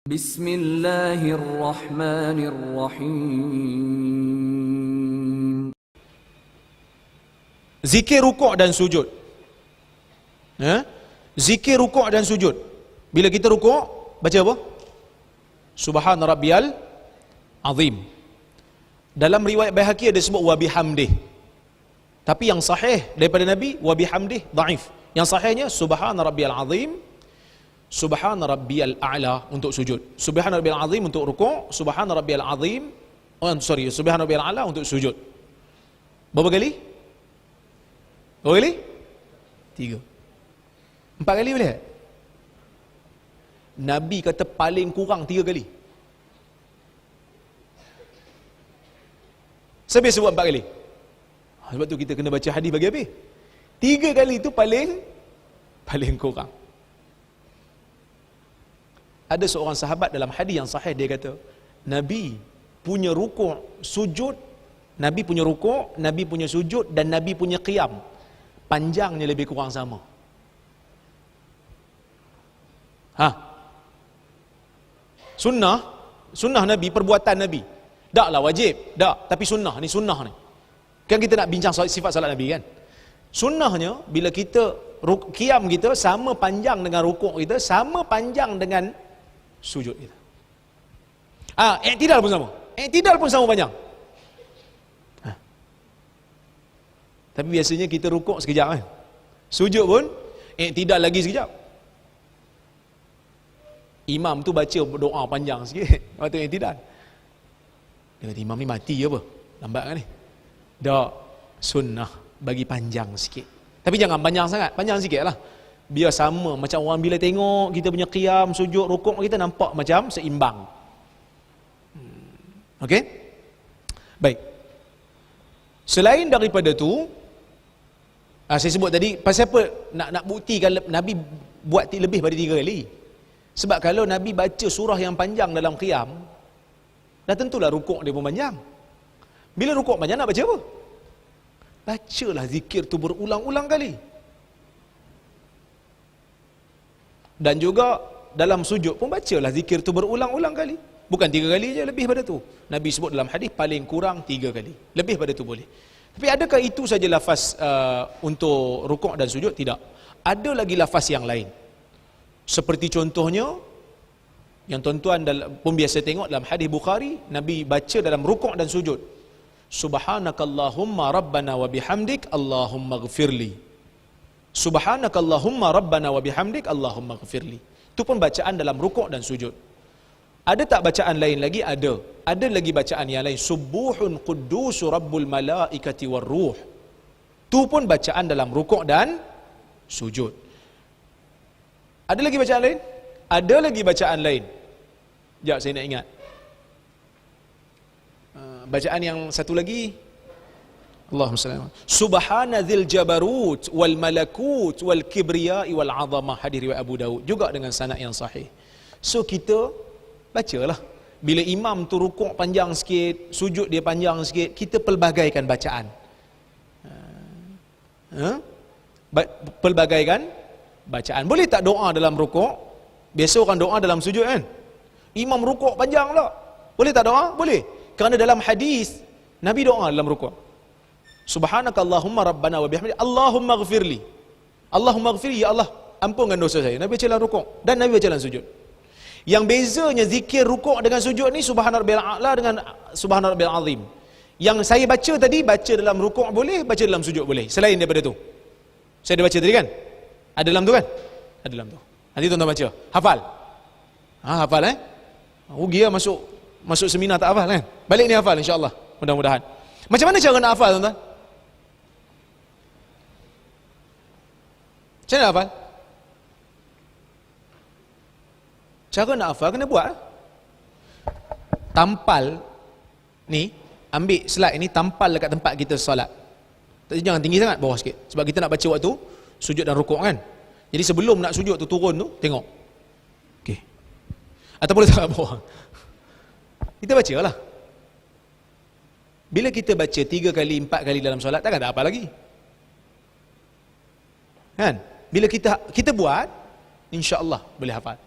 Bismillahirrahmanirrahim. Zikir rukuk dan sujud. Zikir rukuk dan sujud. Bila kita rukuk, baca apa? Subhana rabbiyal azim. Dalam riwayat Baihaqi ada sebut wa bihamdih. Tapi yang sahih daripada Nabi wa bihamdih dhaif. Yang sahihnya subhana rabbiyal azim, subhana rabbiyal a'la untuk sujud. Subhana rabbiyal azim untuk rukuk, subhana rabbiyal azim, subhana rabbiyal a'la untuk sujud. Berapa kali? Berapa kali? 3. 4 kali boleh? Nabi kata paling kurang 3 kali. Saya biasa buat 4 kali. Sebab tu kita kena baca hadis bagi habis. 3 kali itu paling kurang. Ada seorang sahabat dalam hadis yang sahih, dia kata Nabi punya rukuk, sujud, Nabi punya rukuk, Nabi punya sujud dan Nabi punya qiyam, panjangnya lebih kurang sama. Sunnah Nabi, perbuatan Nabi. Taklah wajib, tak, tapi sunnah ni. Kan kita nak bincang sifat salat Nabi kan. Sunnahnya bila kita qiyam kita sama panjang dengan rukuk kita, sama panjang dengan sujud kita. I'tidal pun sama. I'tidal pun sama panjang. Tapi biasanya kita rukuk sekejap kan. Sujud pun i'tidal lagi sekejap. Imam tu baca doa panjang sikit waktu i'tidal. Dia kata imam ni mati ke apa? Lambat kan ni? Tak, sunnah bagi panjang sikit. Tapi jangan panjang sangat, panjang sikit lah. Biar sama macam orang bila tengok kita punya qiyam, sujud, rukuk kita nampak macam seimbang. Okey? Baik. Selain daripada tu, saya sebut tadi, pasal apa nak buktikan Nabi buat lebih pada 3 kali? Sebab kalau Nabi baca surah yang panjang dalam qiyam, dah tentulah rukuk dia pun panjang. Bila rukuk panjang nak baca apa? Bacalah zikir tu berulang-ulang kali. Dan juga dalam sujud pun bacalah zikir tu berulang-ulang kali. Bukan 3 kali je, lebih pada tu. Nabi sebut dalam hadis paling kurang 3 kali. Lebih pada tu boleh. Tapi adakah itu saja lafaz untuk rukuk dan sujud? Tidak. Ada lagi lafaz yang lain. Seperti contohnya yang tuan-tuan pun biasa tengok dalam hadis Bukhari, Nabi baca dalam rukuk dan sujud, Subhanakallahumma rabbana wa bihamdik Allahumma ghfirli. Subhanakallahumma rabbana wa bihamdik Allahumma ghfirli. Itu pun bacaan dalam rukuk dan sujud. Ada tak bacaan lain lagi? Ada. Ada lagi bacaan yang lain. Subuhun quddusu rabbul malaikati war ruh. Itu pun bacaan dalam rukuk dan sujud. Ada lagi bacaan lain? Ada lagi bacaan lain. Sekejap saya nak ingat. Bacaan yang satu lagi, Allahumma salli alaihi Subhana dzil jabarut wal malakut wal kibriyai wal azamah, hadis riwayat Abu Daud juga dengan sanad yang sahih. So kita bacalah. Bila imam tu rukuk panjang sikit, sujud dia panjang sikit, kita pelbagaikan bacaan. Pelbagaikan bacaan. Boleh tak doa dalam rukuk? Biasa orang doa dalam sujud kan. Imam rukuk panjang pula. Boleh tak doa? Boleh. Kerana dalam hadis Nabi doa dalam rukuk. Subhanakallahumma rabbana wa bihamdik Allahumma ghfirli. Allahumma ghfirli, ya Allah ampunkan dosa saya. Nabi baca dalam rukuk dan Nabi baca dalam sujud. Yang bezanya zikir rukuk dengan sujud ni subhana rabbiyal a'la dengan subhana rabbiyal azim. Yang saya baca tadi, baca dalam rukuk boleh, baca dalam sujud boleh. Selain daripada tu. Saya dah baca tadi kan? Ada dalam tu kan? Ada dalam tu. Nanti tuan-tuan baca. Hafal. Hafal rugi lah masuk seminar tak hafal kan? Balik ni hafal insya-Allah. Mudah-mudahan. Macam mana cara nak hafal tuan-tuan? Macam mana hafal? Cara nak hafal kena buat. Tampal ni, ambil slide ni, tampal dekat tempat kita solat. Jangan tinggi sangat, bawah sikit. Sebab kita nak baca waktu sujud dan rukuk kan. Jadi sebelum nak sujud tu turun tu, tengok. Okey. Ataupun letak kat bawah. Kita bacalah. Bila kita baca 3 kali, 4 kali dalam solat, takkan tak apa lagi. Kan? Bila kita buat, insya-Allah boleh hafal.